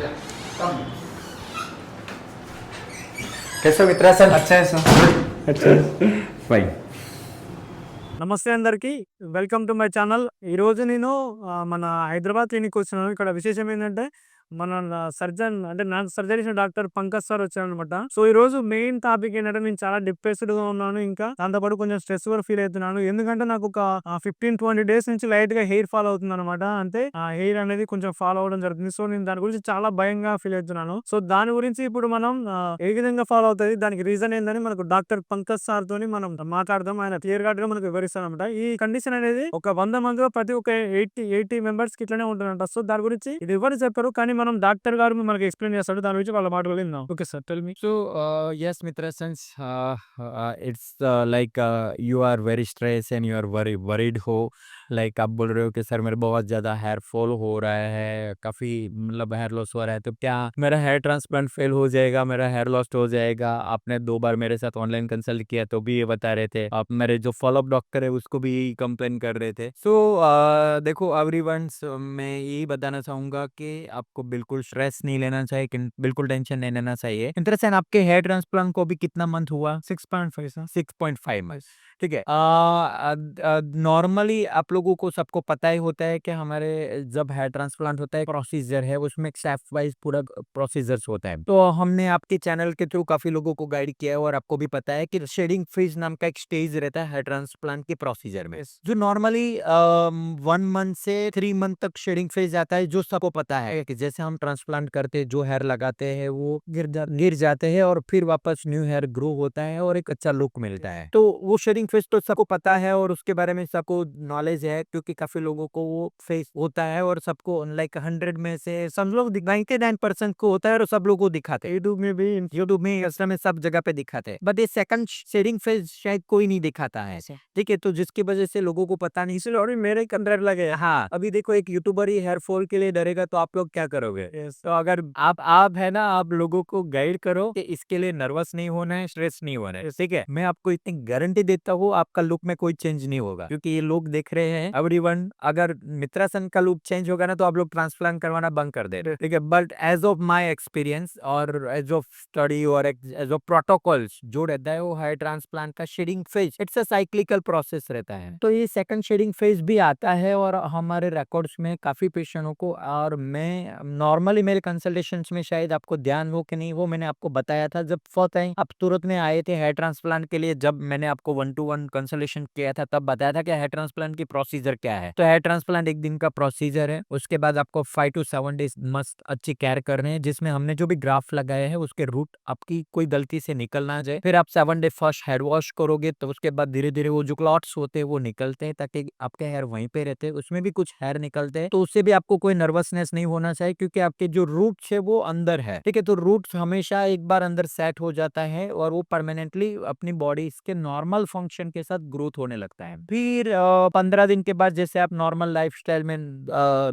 Yeah. Come. कैसे हो मित्रा sir? अच्छा है सर। अच्छा है। ఫైన్. నమస్తే అందరికీ. Welcome to my channel. ఈరోజు నేను మన హైదరాబాద్ క్లినిక్ వచ్చినాను. ఇక్కడ విశేషం ఏంటంటే మన సర్జన్ అంటే నాకు సర్జరీ చేసిన డాక్టర్ పంకజ్ సార్ వచ్చారనమాట. సో ఈరోజు మెయిన్ టాపిక్ ఏంటంటే నేను చాలా డిప్రెస్డ్గా ఉన్నాను. ఇంకా దాంతోపాటు కొంచెం స్ట్రెస్ కూడా ఫీల్ అవుతున్నాను. ఎందుకంటే నాకు ఒక 15-20 డేస్ నుంచి లైట్ గా హెయిర్ ఫాల్ అవుతుంది అనమాట. అంటే ఆ హెయిర్ అనేది కొంచెం ఫాల్ అవ్వడం జరుగుతుంది. సో నేను దాని గురించి చాలా భయంగా ఫీల్ అవుతున్నాను. సో దాని గురించి ఇప్పుడు మనం ఏ విధంగా ఫాలో అవుతుంది, దానికి రీజన్ ఏందని మనకు డాక్టర్ పంకజ్ సార్ తోని మనం మాట్లాడదాం. ఆయన క్లియర్ కట్ గా మనకు వివరిస్తాను అనమాట. ఈ కండిషన్ అనేది ఒక 100 మందిలో ప్రతి ఒక 80 మెంబర్స్ కి ఇట్లానే ఉంటుందంట. సో దాని గురించి ఇది ఎవరు చెప్పారు, కానీ మనం డాక్టర్ గారు మనకి ఎక్స్ప్లెయిన్ చేస్తాడు. దాని గురించి వాళ్ళ మాటలు విందాం. Okay sir, tell me. So, yes, Mitra, since it's like you are very stressed and you are very worried हो, like आप बोल रहे हो कि सर मेरे बहुत ज़्यादा हेयर फॉल हो रहा है, काफ़ी मतलब हेयर लॉस हो रहा है, तो क्या मेरा हेयर ट्रांसप्लांट फेल हो जाएगा, मेरा हेयर लॉस हो जाएगा? आपने 2 बार मेरे साथ ऑनलाइन कंसल्ट किया तो भी ये बता रहे थे, आप मेरे जो फॉलोअप डॉक्टर है उसको भी यही कंप्लेन कर रहे थे। सो देखो एवरीवन्स, मैं यही बताना चाहूँगा कि आपको बिल्कुल स्ट्रेस नहीं लेना चाहिए, बिल्कुल टेंशन नहीं लेना चाहिए। इंटरेस्ट आपके हेयर ट्रांसप्लांट को भी कितना मंथ हुआ? 6.5 सर. 6.5 मंथ, ठीक है। नॉर्मली आप लोगों को सबको पता ही होता है कि हमारे जब हेयर ट्रांसप्लांट होता है प्रोसीजर है, उसमें स्टेप वाइज पूरा प्रोसीजर्स होता है। तो हमने आपके चैनल के थ्रू काफी लोगों को गाइड किया है और आपको भी पता है कि शेडिंग फेज नाम का एक स्टेज रहता है हेयर ट्रांसप्लांट के प्रोसीजर में, जो नॉर्मली 1 मंथ से 3 मंथ तक शेडिंग फेज आता है, जो सबको पता है कि जैसे हम ट्रांसप्लांट करते हैं जो हेयर लगाते हैं वो गिर जाते हैं और फिर वापस न्यू हेयर ग्रो होता है और एक अच्छा लुक मिलता है। तो वो शेडिंग फेज तो सबको पता है और उसके बारे में सबको नॉलेज है, क्योंकि काफी लोगों को वो फेस होता है और सबको लाइक 100 में से सब लोग 99% को होता है और सब लोगों को दिखाते हैं। यूट्यूब में इंस्टा में सब जगह पे दिखाते हैं, बट ये सेकंड शेडिंग फेज शायद कोई नहीं दिखाता है, ठीक है। तो जिसकी वजह से लोगों को पता नहीं, इसलिए और मेरे एक अंदर लगे. हाँ, अभी देखो एक यूट्यूबर ही हेयर फॉल के लिए डरेगा तो आप लोग क्या करोगे? तो अगर आप है ना, आप लोगों को गाइड करो कि इसके लिए नर्वस नहीं होना है, स्ट्रेस नहीं होना है, ठीक है। मैं आपको इतनी गारंटी देता हूँ आपका लुक में कोई चेंज नहीं होगा, क्योंकि ये लोग देख रहे हैं एवरीवन। अगर मित्रा सन का लुक चेंज होगा ना तो आप लोग ट्रांसप्लांट करवाना बंद कर दे, ठीक है। But as of my experience और एज ऑफ स्टडी और एज ऑफ प्रोटोकॉल्स जो रहता है वो हेयर ट्रांसप्लांट का shedding phase it's a cyclical process रहता है। तो ये सेकंड शेडिंग फेज भी आता है और हमारे रिकॉर्ड्स में काफी पेशेंटों को, और मैं नॉर्मली मेरे कंसल्टेशंस में शायद आपको ध्यान हो कि नहीं वो मैंने आपको बताया था जब फर्स्ट टाइम आप तुरंत में आए थे हेयर ट्रांसप्लांट के लिए, जब मैंने आपको 1-to-1 कंसल्टेशन किया था तब बताया था कि हेयर ट्रांसप्लांट की प्रोसीजर क्या है। तो हेयर ट्रांसप्लांट 1 दिन का प्रोसीजर है, उसके बाद आपको 5 to 7 डेज मस्त अच्छी केयर करने हैं, जिसमें हमने जो भी ग्राफ लगाए हैं उसके रूट आपकी कोई गलती से निकल ना जाए। फिर आप 7 डे फर्स्ट हेयर वॉश करोगे तो उसके बाद धीरे धीरे वो जो क्लॉट्स होते हैं वो निकलते हैं, ताकि आपके हेयर वहीं पे रहते हैं, उसमें भी कुछ हेयर निकलते हैं, तो उससे भी आपको कोई नर्वसनेस नहीं होना चाहिए, क्योंकि आपके जो रूट्स है वो अंदर है, ठीक है। तो रूट्स हमेशा एक बार अंदर सेट हो जाता है और वो परमानेंटली अपनी बॉडी इसके नॉर्मल फंक्शन के साथ ग्रोथ होने लगता है। फिर 15 दिन के बाद जैसे आप नॉर्मल लाइफस्टाइल में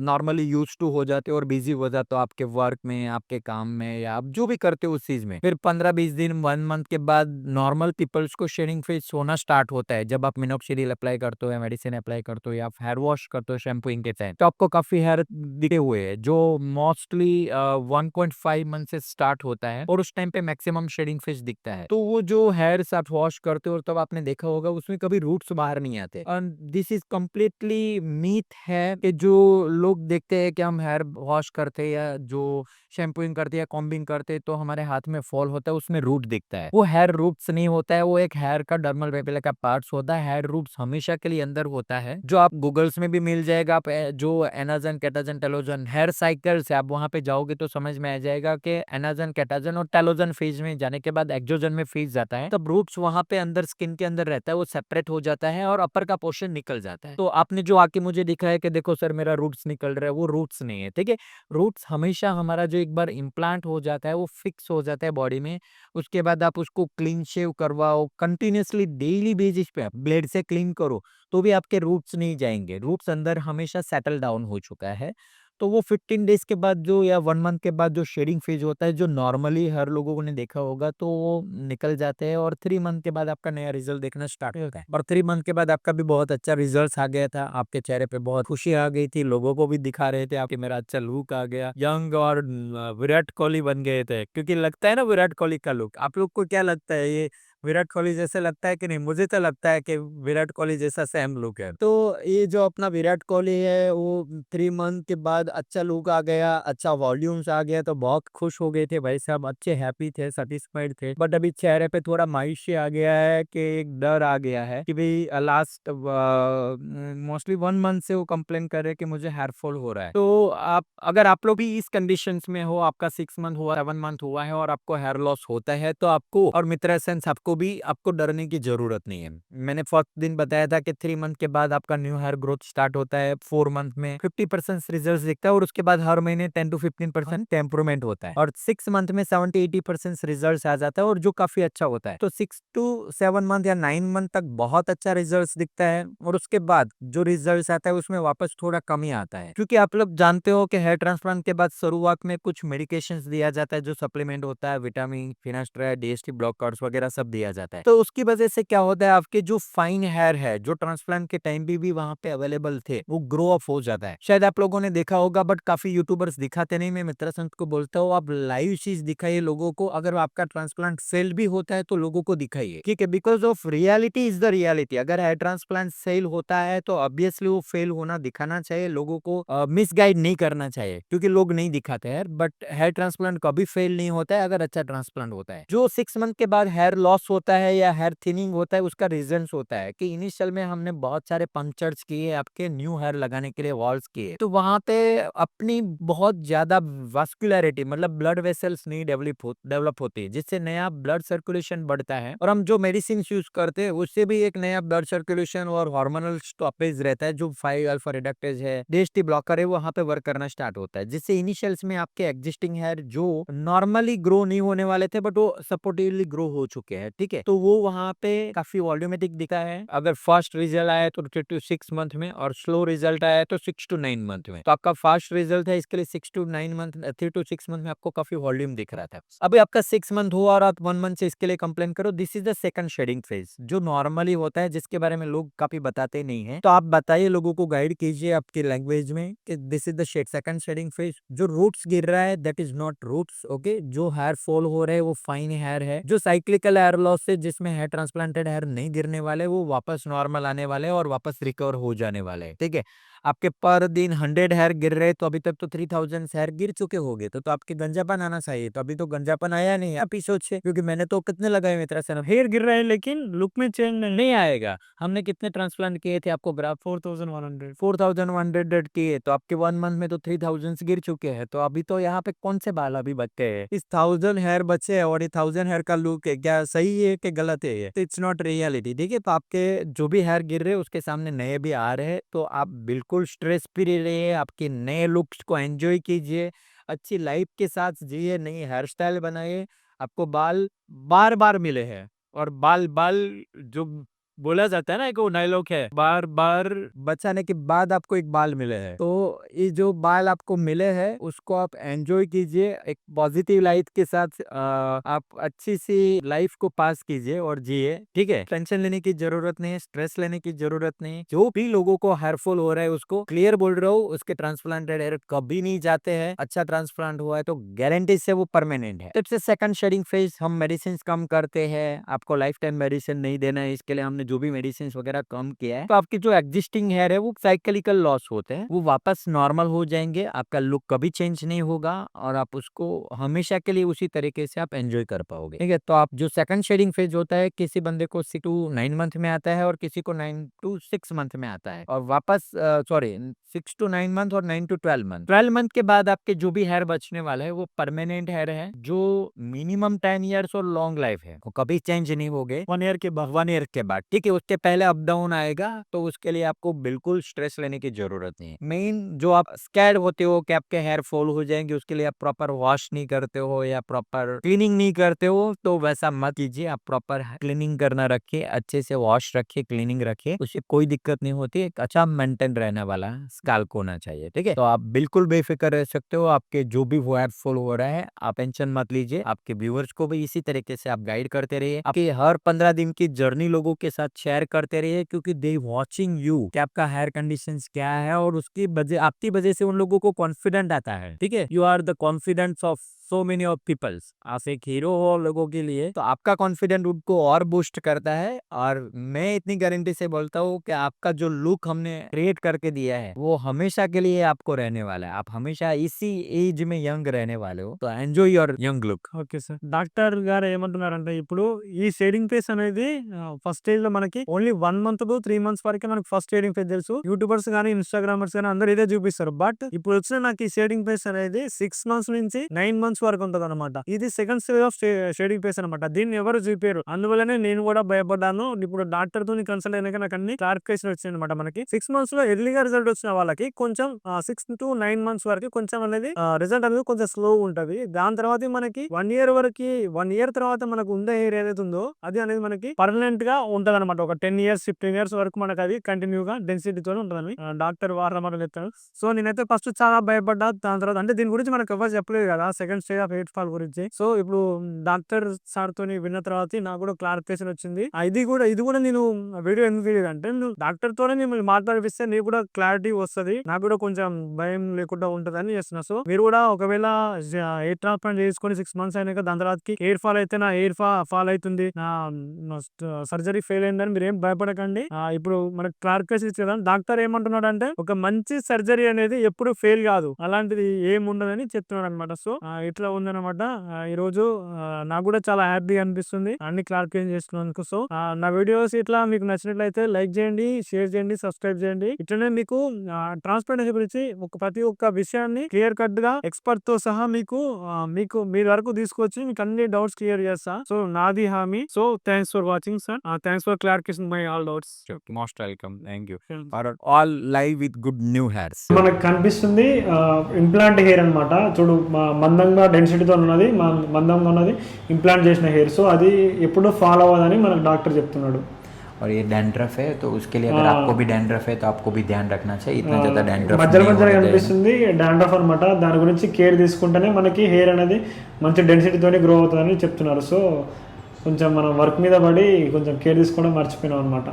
नॉर्मली यूज टू हो जाते हो और बिजी हो जाते हो आपके वर्क में, आपके काम में, या आप जो भी करते हो उस चीज में, फिर 15-20 दिन 1 मंथ के बाद नॉर्मल पीपल्स को शेडिंग फेज होना स्टार्ट होता है। जब आप मिनोक्सिडिल अप्लाई करते हो या मेडिसिन अप्लाई करते हो या हेयर वॉश करते हो शैम्पूइंग के टाइम, तो आपको काफी हेयर दिखे हुए हैं, जो मोस्टली 1.5 मंथ से स्टार्ट होता है और उस टाइम पे मैक्सिमम शेडिंग फेज दिखता है। तो वो जो हेयर आप वॉश करते हो तब आपने देखा होगा उसमें कभी रूट्स बाहर नहीं आते। दिस इज कम्प्लीटली मीथ है कि जो लोग देखते हैं कि हम हेयर वॉश करते हैं या जो शैम्पूइंग करते हैं या कॉम्बिंग करते हैं तो हमारे हाथ में फॉल होता है, उसमें रूट दिखता है, वो हेयर रूट्स नहीं होता है, वो एक हेयर का डर्मल पेपिला का पार्ट्स होता है। हेयर रूट्स हमेशा के लिए अंदर होता है, जो आप गूगल्स में भी मिल जाएगा। आप जो anagen, catagen, telogen hair cycle से आप वहां पे जाओगे तो समझ में आ जाएगा कि एनाजन, कैटाजन और टेलोजन फेज में जाने के बाद एक्सोजन में फेज जाता है, तब रूट्स वहां पे अंदर स्किन के अंदर रहता है, वो सेपरेट हो जाता है और अपर का पोर्शन निकल जाता है। तो आपने जो आके मुझे दिखा है कि देखो सर मेरा रूट्स निकल रहा है, वो रूट्स नहीं है, ठीक है। रूट्स हमेशा हमारा जो एक बार इम्प्लांट हो जाता है वो फिक्स हो जाता है बॉडी में, उसके बाद आप उसको क्लीन शेव करवाओ कंटिन्यूसली डेली बेसिस पे, ब्लेड से क्लीन करो तो भी आपके रूट्स नहीं जाएंगे, रूट्स अंदर हमेशा सेटल डाउन हो चुका है। तो वो 15 डेज के बाद जो या 1 मंथ के बाद जो शेडिंग फेज होता है, जो नॉर्मली हर लोगों ने देखा होगा, तो वो निकल जाते हैं और 3 मंथ के बाद आपका नया रिजल्ट देखना स्टार्ट होता है। और 3 मंथ के बाद आपका भी बहुत अच्छा रिजल्ट आ गया था, आपके चेहरे पे बहुत खुशी आ गई थी, लोगों को भी दिखा रहे थे आपके मेरा अच्छा लुक आ गया, यंग और विराट कोहली बन गए थे, क्योंकि लगता है ना विराट कोहली का लुक। आप लोग को क्या लगता है, ये विराट कोहली जैसे लगता है कि नहीं? मुझे तो लगता है कि विराट कोहली जैसा सेम लुक है। तो ये जो अपना विराट कोहली है, वो 3 मंथ के बाद अच्छा लुक आ गया, अच्छा वॉल्यूम्स आ गया, तो बहुत खुश हो गए थे भाई साहब, अच्छे हैप्पी थे, सेटिस्फाइड थे। बट अभी चेहरे पे थोड़ा मायूसी आ गया है, कि एक डर आ गया है कि भाई लास्ट मोस्टली 1 मंथ से वो कंप्लेन कर रहे हैं कि मुझे हेयर फॉल हो रहा है। तो अगर आप लोग भी इस कंडीशंस में हो, आपका 6 मंथ हुआ, 7 मंथ हुआ है और आपको हेयर लॉस होता है, तो आपको और मित्रा सेंस आपको डरने की जरूरत नहीं है। मैंने फर्स्ट दिन बताया था कि 3 मंथ के बाद आपका न्यू हेयर ग्रोथ स्टार्ट होता है, 4 मंथ में 50% रिजल्ट दिखता है और उसके बाद हर महीने 10 to 15% इंप्रूवमेंट होता है और 6 मंथ में 70-80% रिजल्ट आ जाता है, और जो काफी अच्छा होता है। तो 6 to 7 मंथ या 9 मंथ तक बहुत अच्छा रिजल्ट दिखता है, और उसके बाद जो रिजल्ट आता है उसमें वापस थोड़ा कमी आता है, क्योंकि आप लोग जानते हो कि हेयर ट्रांसप्लांट के बाद शुरुआत में कुछ मेडिकेशन दिया जाता है, जो सप्लीमेंट होता है, विटामिन, फिनास्ट्राइड, डीएसटी ब्लॉकर्स वगैरह सब दिया जाता है। तो उसकी वजह से क्या होता है, आपके जो फाइन हेयर है, जो ट्रांसप्लांट के टाइम भी वहां पे अवेलेबल थे, वो ग्रो अप हो जाता है। शायद आप लोगों ने देखा होगा, बट काफी यूट्यूबर्स दिखाते नहीं। मैं मित्रा संत को बोलता हूँ, आप लाइव चीज दिखाइए लोगों को। अगर आपका ट्रांसप्लांट फेल भी होता है तो लोगों को दिखाइए, ठीक है? Because of reality is the reality. अगर हेयर ट्रांसप्लांट फेल होता है तो ऑब्वियसली वो फेल होना दिखाना चाहिए, लोगों को मिसगाइड नहीं करना चाहिए, क्योंकि लोग नहीं दिखाते हैं। बट हेयर ट्रांसप्लांट कभी फेल नहीं होता है अगर अच्छा ट्रांसप्लांट होता है। जो 6 मंथ के बाद हेयर लॉस होता है या हेयर थिनिंग होता है, उसका रीजन होता है कि इनिशियल में हमने बहुत सारे पंक्चर्स किए, आपके न्यू हेयर लगाने के लिए वॉल्स किए, तो वहां पे अपनी बहुत ज्यादा वास्कुलरिटी, मतलब ब्लड वेसल्स नहीं डेवलप होती है, जिससे नया ब्लड सर्कुलेशन बढ़ता है। और हम जो मेडिसिन यूज करते हैं उससे भी एक नया ब्लड सर्कुलेशन और हार्मोनल स्टॉपेज रहता है, जो 5 अल्फा रिडक्टेज है, डीएसटी ब्लॉकर है, वहां पे वर्क करना स्टार्ट होता है, जिससे इनिशियल्स में आपके एग्जिस्टिंग हेयर जो नॉर्मली ग्रो नहीं होने वाले थे, बट वो सपोर्टिवली ग्रो हो चुके हैं, ठीक है? तो वो वहां पे काफी वॉल्यूमेटिक दिखा है। अगर फास्ट रिजल्ट आया तो 3 to 6 मंथ में, और स्लो रिजल्ट आया तो 6 to 9 मंथ में। तो आपका फास्ट रिजल्ट है, इसके लिए 6 to 9 मंथ, 3 to 6 मंथ में आपको काफी वॉल्यूम दिख रहा था। अभी आपका 6 मंथ हुआ और आप 1 मंथ से इसके लिए कंप्लेन करो, this is the second shedding phase, जो नॉर्मली होता है, जिसके बारे में लोग काफी बताते नहीं है। तो आप बताइए, लोगों को गाइड कीजिए आपकी लैंग्वेज में कि this is the second shedding phase. जो रूट्स गिर रहा है that is not roots, okay? जो हेयर फॉल हो रहे हैं वो फाइन हेयर है। जो साइक्लिकल हेयर लॉस है, जिसमें हेयर ट्रांसप्लांटेड हेयर नहीं गिरने वाले, वो वापस नॉर्मल आने वाले और वापस रिकवर हो जाने वाले, ठीक है? आपके पर दिन 100 हेयर गिर रहे, तो अभी तक तो 3000 हेयर गिर चुके होंगे, तो आपके गंजापन आना चाहिए। तो अभी तो गंजापन आया नहीं एपिसोड से, क्योंकि मैंने तो कितने लगाए मित्रा से, हेयर गिर रहा है लेकिन लुक में चेंज नहीं। नहीं आएगा। हमने कितने ट्रांसप्लांट किए थे आपको ग्राफ? 4100। 4100 किए, तो आपके 1 मंथ में तो 3000 गिर चुके हैं। तो अभी तो यहाँ पे कौन से बाल अभी बचे हैं? इस 1000 हेयर बचे हैं, और ये 1000 हेयर का लुक है, क्या सही है कि गलत है? ये इट्स नॉट रियलिटी, ठीक है? तो आपके जो भी हेयर गिर रहे हैं उसके सामने नए भी आ रहे हैं, तो आप बिल्कुल स्ट्रेस फ्री रहिए, आपके नए लुक्स को एंजॉय कीजिए, अच्छी लाइफ के साथ जिए, नई हेयर स्टाइल बनाइए। आपको बाल बार बार मिले हैं, और बाल बाल जो बोला जाता है ना, एक वो डायलॉग है, बार बार बचाने के बाद आपको एक बाल मिले हैं। तो ये जो बाल आपको मिले हैं उसको आप एंजॉय कीजिए, एक पॉजिटिव लाइफ के साथ आप अच्छी सी लाइफ को पास कीजिए और जिए, ठीक है? टेंशन लेने की जरूरत नहीं है, स्ट्रेस लेने की जरूरत नहीं है। जो भी लोगों को हेयरफॉल हो रहा है उसको क्लियर बोल रहा हूँ, उसके ट्रांसप्लांटेड हेयर कभी नहीं जाते हैं। अच्छा ट्रांसप्लांट हुआ है तो गारंटी से वो परमानेंट है। सबसे सेकंड शेडिंग फेज, हम मेडिसिन कम करते हैं, आपको लाइफ टाइम मेडिसिन नहीं देना है, इसके लिए हमने जो भी मेडिसिन वगैरह कम किया है। तो आपकी जो एग्जिस्टिंग हेयर है वो साइक्लिकल लॉस होते हैं, वो वापस नॉर्मल हो जाएंगे, आपका लुक कभी चेंज नहीं होगा, और आप उसको हमेशा के लिए उसी तरीके से आप एंजॉय कर पाओगे, ठीक है? तो आप जो सेकंड शेडिंग फेज होता है, किसी बंदे को 6 to 9 मंथ में आता है और किसी को 9 to 6 मंथ में आता है, और वापस 6 to 9 मंथ और 9 to 12 मंथ। 12 मंथ के बाद आपके जो भी हेयर बचने वाला है वो परमानेंट हेयर है, जो मिनिमम 10 ईयर्स और लॉन्ग लाइफ है, वो कभी चेंज नहीं होगे 1 ईयर के बाद। 1 ईयर के बाद, ठीक है, उसके पहले अप डाउन आएगा, तो उसके लिए आपको बिल्कुल स्ट्रेस लेने की जरूरत नहीं है। मेन जो आप स्कैर्ड होते हो कि आपके हेयर फॉल हो जाएंगे, उसके लिए आप प्रॉपर वॉश नहीं करते हो या प्रॉपर क्लीनिंग नहीं करते हो, तो वैसा मत कीजिए। आप प्रॉपर क्लीनिंग करना रखिए, अच्छे से वॉश रखिए, क्लीनिंग रखिए, उससे कोई दिक्कत नहीं होती। एक अच्छा मेंटेन रहने वाला स्कैल्प होना चाहिए, ठीक है। तो आप बिल्कुल बेफिक्र रह सकते हो। आपके जो भी हेयर फॉल हो रहा है, आप टेंशन मत लीजिए। आपके व्यूअर्स को भी इसी तरीके से आप गाइड करते रहिए। आपके हर 15 दिन की जर्नी लोगों के साथ शेयर करते रहिए, क्योंकि दे वाचिंग यू कि आपका हेयर कंडीशन क्या है, और उसकी वजह, आपकी वजह से उन लोगों को कॉन्फिडेंट आता है, ठीक है। You are the confidence of so many of peoples. आप एक हीरो हो लोगों के लिए, तो आपका कॉन्फिडेंट उनको और बूस्ट करता है। और मैं इतनी गारंटी से बोलता हूँ कि आपका जो लुक हमने क्रिएट करके दिया है, वो हमेशा के लिए आपको रहने वाला है। आप हमेशा इसी एज में यंग रहने वाले हो, तो enjoy your young look. Okay sir. Doctor గారు ఏమంటున్నారంటే ఇప్పుడు ఈ షేడింగ్ ఫేస్ అనేది ఫస్ట్ స్టేజ్ లో మనకి ఓన్లీ 1 మంత్ టు 3 మంత్స్ వరకే మనకి ఫస్ట్ షేడింగ్ ఫేస్ తెలుసు. యూట్యూబర్స్ గానీ ఇన్స్టాగ్రామర్స్ గానీ అందరూ ఇదే చూపిస్తారు. బట్ ఇప్పుడు వచ్చిన నాకు ఈ షేడింగ్ ఫేస్ అనేది 6 మంత్స్ నుంచి 9 మంత్స్ వరకు ఉంటది అనమాట. ఇది second stage of shading face అనమాట. దీన్ని ఎవరు చూపారు, అందువల్లనే నేను కూడా భయపడ్డాను. ఇప్పుడు డాక్టర్ తో కన్సల్ట్ అయినాక నాకు అన్ని క్లారిఫికేషన్ వచ్చింది అనమాట. మనకి 6 మంత్స్ లో ఎర్లీగా రిజల్ట్ వచ్చిన వాళ్ళకి కొంచెం 6 to 9 మంత్స్ వరకు కొంచెం అనేది రిజల్ట్ అనేది కొంచెం స్లో ఉంటది. దాని తర్వాత మనకి 1 ఇయర్ వరకు, 1 ఇయర్ తర్వాత మనకు ఉండే హెయిర్ ఏదైతే ఉందో అది అనేది మనకి పర్మనెంట్ గా ఉంటది అనమాట. ఒక 10 ఇయర్స్ 15 ఇయర్స్ వరకు మనకు అది కంటిన్యూగా డెన్సిటీతో ఉంటదని డాక్టర్ వారమాట చెప్తారు. సో నేనైతే ఫస్ట్ చాలా భయపడ్డా. దాని తర్వాత అంటే దీని గురించి మనకు ఎవరు చెప్పలేదు కదా, second stage of hair fall గురించి. సో ఇప్పుడు డాక్టర్ సార్ తోని విన్న తర్వాత నాకు కూడా క్లారిఫికేషన్ వచ్చింది. ఇది కూడా నేను వీడియో ఎందుకు తెలియదు అంటే, డాక్టర్ తోనే నేను మాట్లాడిపిస్తే నీకు కూడా క్లారిటీ వస్తుంది, నాకు కూడా కొంచెం భయం లేకుండా ఉంటదని చేస్తున్నా. సో మీరు కూడా ఒకవేళ హెయిర్ ట్రాన్స్ప్లాంట్ చేసుకొని 6 మంత్స్ అయినాక దాని తర్వాతకి హెయిర్ ఫాల్ అయితే నా హెయిర్ ఫాల్ అవుతుంది, నా సర్జరీ ఫెయిల్ అయిందని మీరు ఏం భయపడకండి. ఇప్పుడు మనకు క్లారిఫికేషన్ ఇచ్చేదాం. డాక్టర్ ఏమంటున్నాడు అంటే, ఒక మంచి సర్జరీ అనేది ఎప్పుడు ఫెయిల్ కాదు, అలాంటిది ఏం ఉండదని చెప్తున్నాడు అనమాట. సో ఇట్లా ఉందన్నమాట. ఈ రోజు నాకు కూడా చాలా హ్యాపీగా అనిపిస్తుంది అన్ని క్లారిఫికేషన్ చేసుకున్నందుకు. సో నా వీడియోస్ ఇట్లా మీకు నచ్చినట్లయితే లైక్ చేయండి, షేర్ చేయండి, సబ్స్క్రైబ్ చేయండి. ఇట్లనే మీకు ట్రాన్స్ప్లాంటేషన్ గురించి ప్రతి ఒక్క విషయాన్ని క్లియర్ కట్ గా ఎక్స్పర్ట్ తో సహా మీకు మీ వరకు తీసుకొచ్చి మీకు అన్ని డౌట్స్ క్లియర్ చేస్తా. సో నాది హామీ. So thanks for watching sir. Thanks for clarification my all doubts. Most welcome. Thank you for all live with good new hairs. మనకు కనిపిస్తుంది ఇంప్లాంట్ హెయిర్ అన్నమాట. చూడు, మందంగా డెన్సిటీతో ఉన్నది, మందంగా ఉన్నది ఇంప్లాంట్ చేసిన హెయిర్. సో అది ఎప్పుడు ఫాలో అవ్వదని మనకు డాక్టర్ చెప్తున్నాడు. और ये डैंड्रफ है, तो उसके लिए अगर आपको भी डैंड्रफ है तो आपको भी ध्यान रखना चाहिए. इतना ज़्यादा डैंड्रफ మధ్యలో కనిపిస్తుంది డాండ్రఫ్ అనమాట. దాని గురించి కేర్ తీసుకుంటేనే మనకి హెయిర్ అనేది మంచి డెన్సిటీతోనే గ్రో అవుతుందని చెప్తున్నారు. సో కొంచెం మనం వర్క్ మీద పడి కొంచెం కేర్ తీసుకోవడం మర్చిపోయినాం అనమాట.